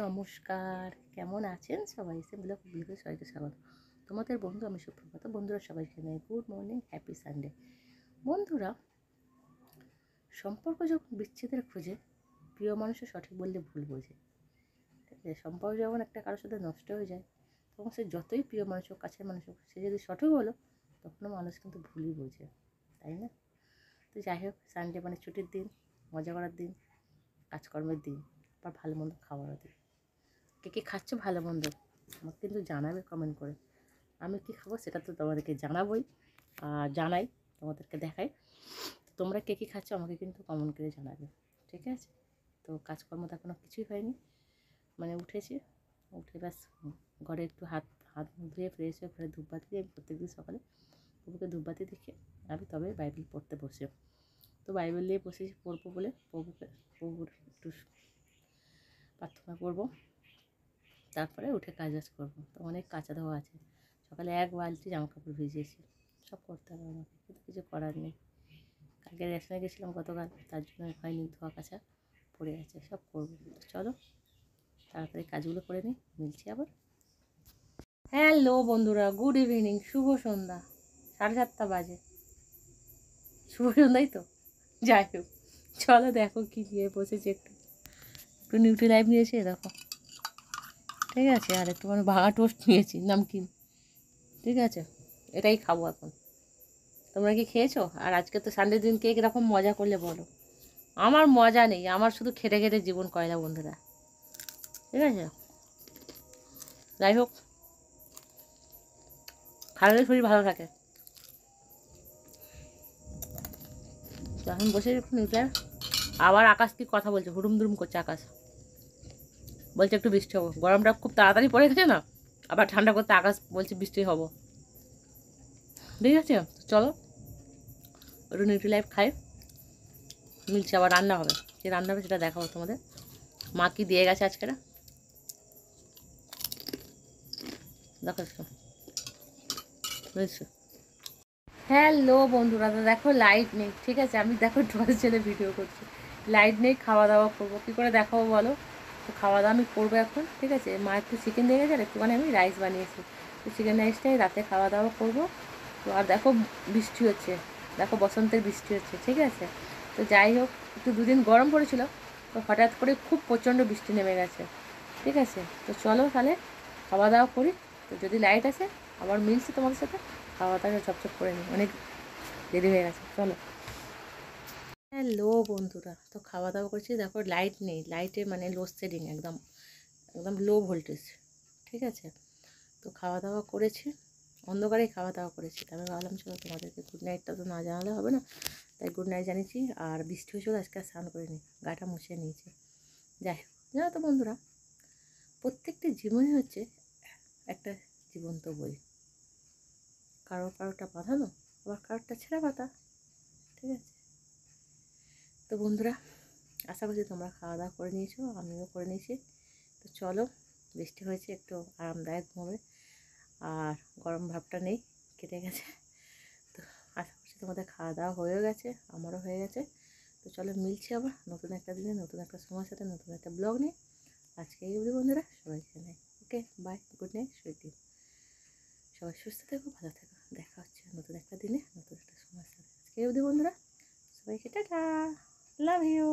নমস্কার, কেমন আছেন সবাই? এসে ব্লগ ভিডিওতে সবাইকে স্বাগত। তোমাদের বন্ধু আমি সুপ্রভাত। বন্ধুরা সবাইকে জানাই গুড মর্নিং, হ্যাপি সানডে। বন্ধুরা, সম্পর্ক যখন বিচ্ছেদের খোঁজে, প্রিয় মানুষের সঠিক বললে ভুল বোঝে। ঠিক আছে? সম্পর্ক যখন একটা কারোর সাথে নষ্ট হয়ে যায়, তখন সে যতই প্রিয় মানুষ হোক, কাছের মানুষ হোক, সে যদি সঠিক হলো, তখনও মানুষ কিন্তু ভুলই বোঝে, তাই না? তো যাই হোক, সানডে মানে ছুটির দিন, মজা করার দিন, কাজকর্মের দিন, আবার ভালো মন্দ খাওয়ারও দিন। কে কে খাচ্ছ ভালো মন্দ আমাকে কিন্তু জানাবে কমেন্ট করে। আমি কি খাবো সেটা তো তোমাদেরকে জানাবোই, আর জানাই, তোমাদেরকে দেখাই। তোমরা কে কী খাচ্ছ আমাকে কিন্তু কমেন্ট করে জানাবে, ঠিক আছে? তো কাজকর্ম তো এখনও কিছুই হয়নি, মানে উঠেছি, উঠে ব্যাস ঘরে একটু হাত হাত মুখ ধুয়ে ফ্রেশ হয়ে ঘরে ধূপবাতি দিয়ে আমি প্রত্যেকদিন সকালে প্রভুকে ধূপবাতি দেখে আমি তবে বাইবেল পড়তে বসি। তো বাইবেল নিয়ে বসেছি পড়বো বলে প্রভুর একটু প্রার্থনা করবো, তারপরে উঠে কাজ বাজ করবো। তো অনেক কাঁচা ধোয়া আছে, সকালে এক বালতি জামাকাপড় ভিজিয়েছি, সব করতে হবে আমাকে, কিন্তু কিছু করার নেই। কালকে রেশনে গেছিলাম গতকাল, তার জন্য হয়নি, ধোয়া কাচা পড়ে আছে, সব করবো। তো চলো তাড়াতাড়ি কাজগুলো করে নিই, মিলছি আবার। হ্যালো বন্ধুরা, গুড ইভিনিং, শুভ সন্ধ্যা। 7:30 বাজে, শুভ সন্ধ্যাই তো। যাই হোক, চলো দেখো কী নিয়ে বসেছি, একটু একটু নিউট্রি লাইফ নিয়েছি, দেখো, ঠিক আছে? আর একটু মানে ভাঙা টোস্ট নিয়েছি, নামকিন, ঠিক আছে? এটাই খাবো এখন। তোমরা কি খেয়েছো? আর আজকে তো সানডে দিন কে কীরকম মজা করলে বলো? আমার মজা নেই, আমার শুধু খেটে খেটে জীবন কয়লা বন্ধুরা, ঠিক আছে? যাই হোক, খারাপ শরীর ভালো থাকে। এখন বসে একটু নিউক্লিয়ার, আবার আকাশ কি কথা বলছে, হুড়ুম দুরুম করছে আকাশ, বলছে একটু বৃষ্টি হবো। গরমটা খুব তাড়াতাড়ি পড়ে গেছে না, আবার ঠান্ডা করতে আকাশ বলছে বৃষ্টি হবো। ঠিক আছে, চলো একটু নিউট্রি লাইফ খাই, মিলছে আবার রান্না হবে। যে রান্না হবে সেটা দেখাবো তোমাদের। মা কি দিয়ে গেছে আজকে, দেখো বুঝছো? হ্যালো বন্ধুরা, তো দেখো লাইট নেই, ঠিক আছে? আমি দেখো টর্চ ছেলে ভিডিও করছি, লাইট নেই, খাওয়া দাওয়া করবো কী করে দেখাবো বলো? তো খাওয়া দাওয়া আমি করবো এখন, ঠিক আছে? মা একটু চিকেন দিয়ে গেছে আর একটুখানি আমি রাইস বানিয়েছি, তো চিকেন রাইসটাই রাতে খাওয়া দাওয়া করবো। তো আর দেখো বৃষ্টি হচ্ছে, দেখো বসন্তের বৃষ্টি হচ্ছে, ঠিক আছে? তো যাই হোক, একটু দুদিন গরম পড়েছিল, তো হঠাৎ করে খুব প্রচণ্ড বৃষ্টি নেমে গেছে, ঠিক আছে? তো চলো তাহলে খাওয়া দাওয়া করি। তো যদি লাইট আসে আবার মিলছে তোমাদের সাথে, খাওয়া দাওয়া ঝপঝপ করে নিই, অনেক দেরি হয়ে গেছে, চলো। হ্যালো বন্ধুরা, তো খাওয়া দাওয়া করছি, দেখো লাইট নেই, লাইটে মানে লোডশেডিং, একদম একদম লো ভোল্টেজ, ঠিক আছে? তো খাওয়া দাওয়া করেছি, অন্ধকারেই খাওয়া দাওয়া করেছি। আমি ভাবলাম চলো তোমাদেরকে গুড নাইটটা তো না জানালে হবে না, তাই গুড নাইট জানিয়েছি। আর বৃষ্টি হয়েছিল আজকে, আর স্নান করিনি, গাটা মুছে নিয়েছি। যাই হোক, জানো তো বন্ধুরা, প্রত্যেকটি জীবনই হচ্ছে একটা জীবন্ত বই, কারোরটা বাঁধানো, আবার কারোরটা ছেঁড়া পাতা, ঠিক আছে? তো বন্ধুরা, আশা করছি তোমরা খাওয়া দাওয়া করে নিয়েছো, আমিও করে নিয়েছি। তো চলো, বৃষ্টি হয়েছে, একটু আরামদায়ক ঘুমোবে, আর গরম ভাবটা নেই, কেটে গেছে। তো আশা করছি তোমাদের খাওয়া দাওয়া হয়েও গেছে, আমারও হয়ে গেছে। তো চলো মিলছি আবার নতুন একটা দিনে, নতুন একটা সময়ের সাথে, নতুন একটা ব্লগ নিয়ে। আজকে এই অবধি বন্ধুরা, সবাইকে নেই, okay bye, good night, sweet dream. সবাই সুস্থ থেকো, ভালো থেকো, দেখা হচ্ছে নতুন একটা দিনে, নতুন একটা সময়ের সাথে। আজকে এই অবধি বন্ধুরা, সবাইকে টাটা, লাভ ইউ।